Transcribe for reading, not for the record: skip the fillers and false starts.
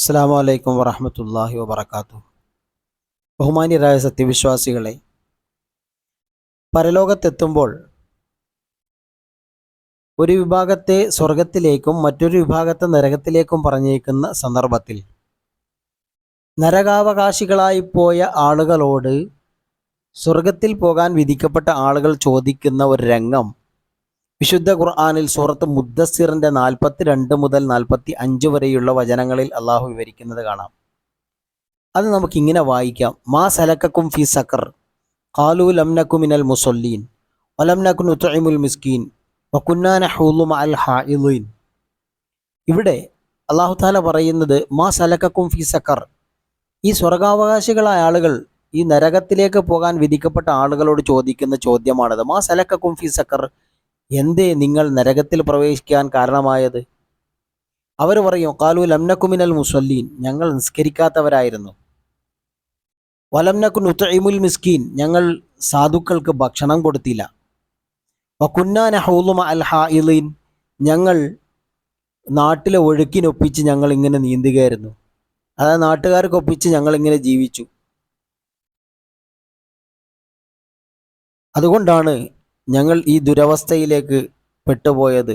അസ്സലാമു അലൈക്കും വറഹ്മത്തുള്ളാഹി വബറകാതുഹു. ബഹുമാന്യരായ സത്യവിശ്വാസികളെ, പരലോകത്തെത്തുമ്പോൾ ഒരു വിഭാഗത്തെ സ്വർഗത്തിലേക്കും മറ്റൊരു വിഭാഗത്തെ നരകത്തിലേക്കും പറഞ്ഞേക്കുന്ന സന്ദർഭത്തിൽ നരകാവകാശികളായി പോയ ആളുകളോട് സ്വർഗത്തിൽ പോകാൻ വിധിക്കപ്പെട്ട ആളുകൾ ചോദിക്കുന്ന ഒരു രംഗം വിശുദ്ധ ഖുർആനിൽ സൂറത്ത് മുദ്ദസ്സിറിന്റെ 42 മുതൽ 45 വരെയുള്ള വചനങ്ങളിൽ അള്ളാഹു വിവരിക്കുന്നത് കാണാം. അത് നമുക്കിങ്ങനെ വായിക്കാം. മാ സലക്കക്കും ഫി സഖർ ഖാലൂ ലം നകു മിനൽ മുസല്ലീൻ വലം നകു നുത്ഇമുൽ മിസ്കീൻ വകുന്നാ നഹൂളു മഅൽ ഹായിളീൻ. ഇവിടെ അള്ളാഹു തആല പറയുന്നത് മാ സലക്കക്കും ഫി സഖർ, ഈ സ്വർഗാവകാശികളായ ആളുകൾ ഈ നരകത്തിലേക്ക് പോകാൻ വിധിക്കപ്പെട്ട ആളുകളോട് ചോദിക്കുന്ന ചോദ്യമാണത്. മാ സലക്കക്കും ഫി സഖർ, എന്തേ നിങ്ങൾ നരകത്തിൽ പ്രവേശിക്കാൻ കാരണമായത്? അവർ പറയും ഖാലൂ ലം നകു മിനൽ മുസല്ലീൻ, ഞങ്ങൾ നിസ്കരിക്കാത്തവരായിരുന്നു. വലം നകു നുത്ഇമുൽ മിസ്കീൻ, ഞങ്ങൾ സാധുക്കൾക്ക് ഭക്ഷണം കൊടുത്തില്ല. വകുന്നാ നഹൂളു മഅൽ ഹായിളീൻ, ഞങ്ങൾ നാട്ടിലെ ഒഴുക്കിനൊപ്പിച്ച് ഞങ്ങൾ ഇങ്ങനെ നീന്തുകയായിരുന്നു. അതായത് നാട്ടുകാർക്കൊപ്പിച്ച് ഞങ്ങൾ ഇങ്ങനെ ജീവിച്ചു. അതുകൊണ്ടാണ് ഞങ്ങൾ ഈ ദുരവസ്ഥയിലേക്ക് പെട്ടുപോയത്